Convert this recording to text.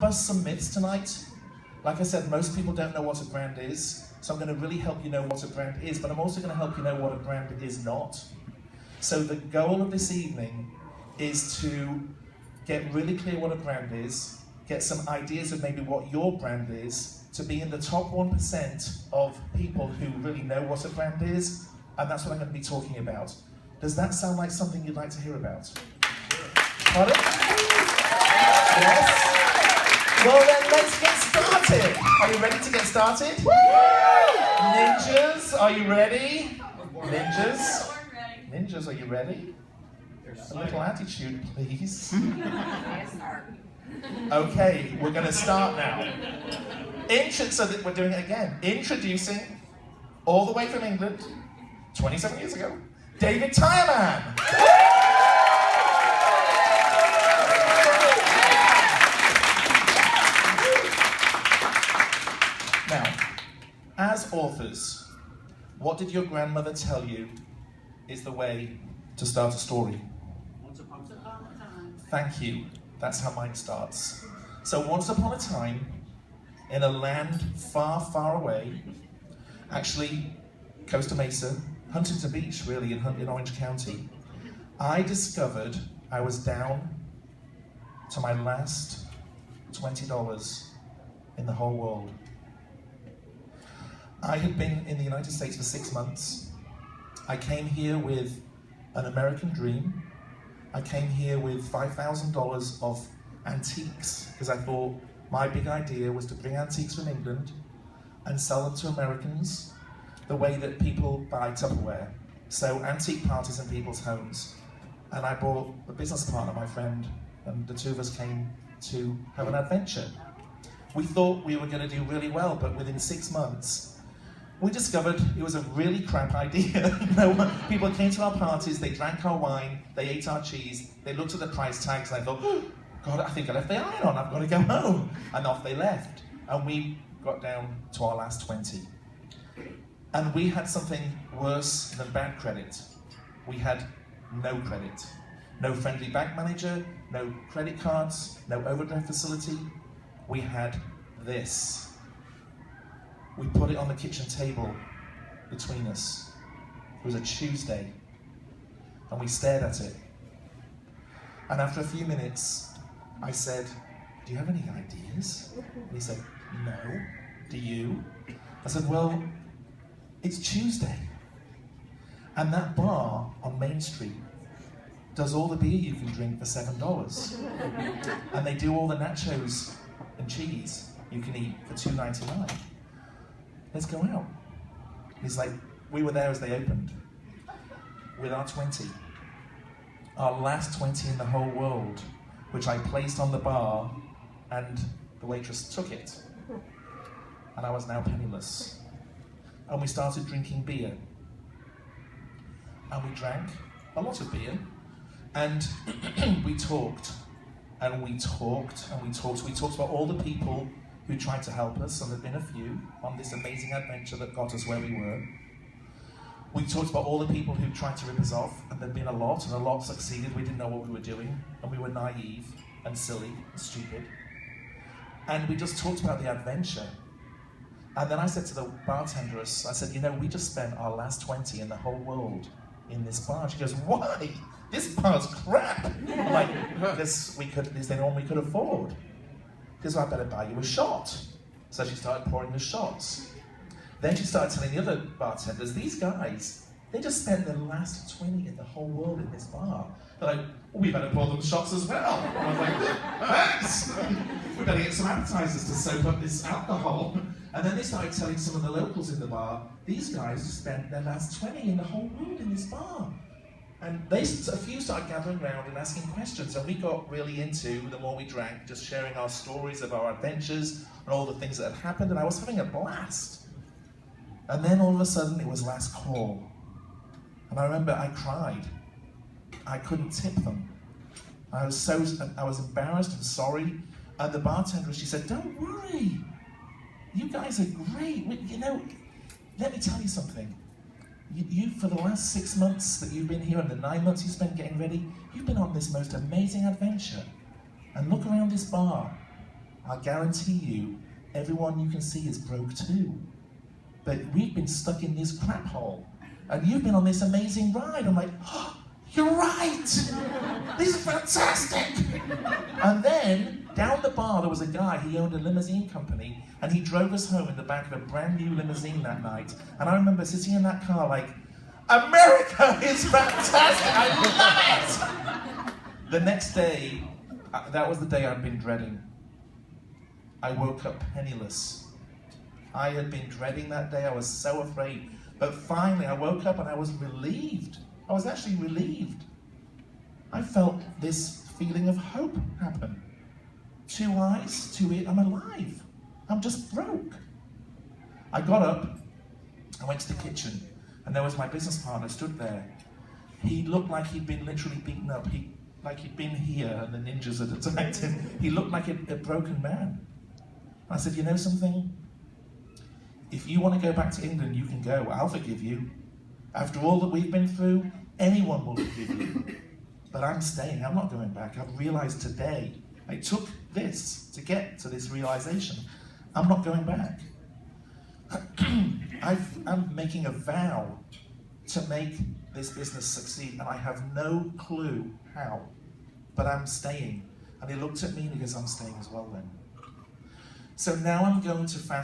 bust some myths tonight. Like I said, most people don't know what a brand is, so I'm going to really help you know what a brand is, but I'm also going to help you know what a brand is not. So the goal of this evening is to get really clear what a brand is, get some ideas of maybe what your brand is, to be in the top 1% of people who really know what a brand is, and that's what I'm going to be talking about. Does that sound like something you'd like to hear about? Pardon? Yes? Well then, let's get started. Are you ready to get started? Ninjas, are you ready? Ninjas? Ninjas, are you ready? A little attitude, please. Okay, we're going to start now. So that we're doing it again. Introducing, all the way from England, 27 years ago, David Tyreman. Now, as authors, what did your grandmother tell you is the way to start a story? Once upon a time. Thank you. That's how mine starts. So once upon a time, in a land far, far away, actually, Costa Mesa, Huntington Beach, really, in Orange County, I discovered I was down to my last $20 in the whole world. I had been in the United States for 6 months. I came here with an American dream. I came here with $5,000 of antiques, because I thought my big idea was to bring antiques from England and sell them to Americans the way that people buy Tupperware. So antique parties in people's homes. And I brought a business partner, my friend, and the two of us came to have an adventure. We thought we were going to do really well, but within 6 months, we discovered it was a really crap idea. People came to our parties, they drank our wine, they ate our cheese, they looked at the price tags, and I thought, oh, God, I think I left the iron on, I've got to go home. And off they left. And we got down to our last 20. And we had something worse than bad credit. We had no credit. No friendly bank manager, no credit cards, no overdraft facility. We had this. We put it on the kitchen table between us. It was a Tuesday, and we stared at it. And after a few minutes, I said, do you have any ideas? And he said, no. Do you? I said, well, it's Tuesday. And that bar on Main Street does all the beer you can drink for $7. And they do all the nachos and cheese you can eat for $2.99. Let's go out. He's like, we were there as they opened with our 20. Our last 20 in the whole world, which I placed on the bar, and the waitress took it. And I was now penniless. And we started drinking beer. And we drank a lot of beer. And we talked. And we talked, and we talked. We talked about all the people who tried to help us, and there have been a few, on this amazing adventure that got us where we were. We talked about all the people who tried to rip us off, and there have been a lot, and a lot succeeded. We didn't know what we were doing, and we were naive, and silly, and stupid. And we just talked about the adventure. And then I said to the bartender, I said, you know, we just spent our last 20 in the whole world in this bar. She goes, why? This bar's crap. I'm like, this is the one we could afford. Because I better buy you a shot. So she started pouring the shots. Then she started telling the other bartenders, these guys, they just spent their last 20 in the whole world in this bar. They're like, well, we better pour them shots as well. And I was like, thanks. We better get some appetizers to soak up this alcohol. And then they started telling some of the locals in the bar, these guys spent their last 20 in the whole world in this bar. And a few started gathering around and asking questions, and we got really into, the more we drank, just sharing our stories of our adventures and all the things that had happened, and I was having a blast. And then all of a sudden, it was last call. And I remember I cried. I couldn't tip them. I was embarrassed and sorry, and the bartender, she said, don't worry, you guys are great. You know, let me tell you something. You, for the last 6 months that you've been here and the 9 months you spent getting ready, you've been on this most amazing adventure. And look around this bar. I guarantee you, everyone you can see is broke too. But we've been stuck in this crap hole, and you've been on this amazing ride. I'm like, oh, you're right! This is fantastic! And then, down the bar, there was a guy, he owned a limousine company, and he drove us home in the back of a brand new limousine that night. And I remember sitting in that car like, America is fantastic! I love it! The next day, that was the day I'd been dreading. I woke up penniless. I had been dreading that day, I was so afraid. But finally, I woke up and I was relieved. I was actually relieved. I felt this feeling of hope happen. 2 eyes, 2 ears, I'm alive. I'm just broke. I got up, I went to the kitchen, and there was my business partner stood there. He looked like he'd been literally beaten up. Like he'd been here and the ninjas had attacked him. He looked like a broken man. I said, you know something? If you want to go back to England, you can go. I'll forgive you. After all that we've been through, anyone will forgive you. But I'm staying, I'm not going back. I've realized today, I took this to get to this realization. I'm not going back. I'm making a vow to make this business succeed, and I have no clue how, but I'm staying. And he looked at me and he goes, I'm staying as well then. So now I'm going to fast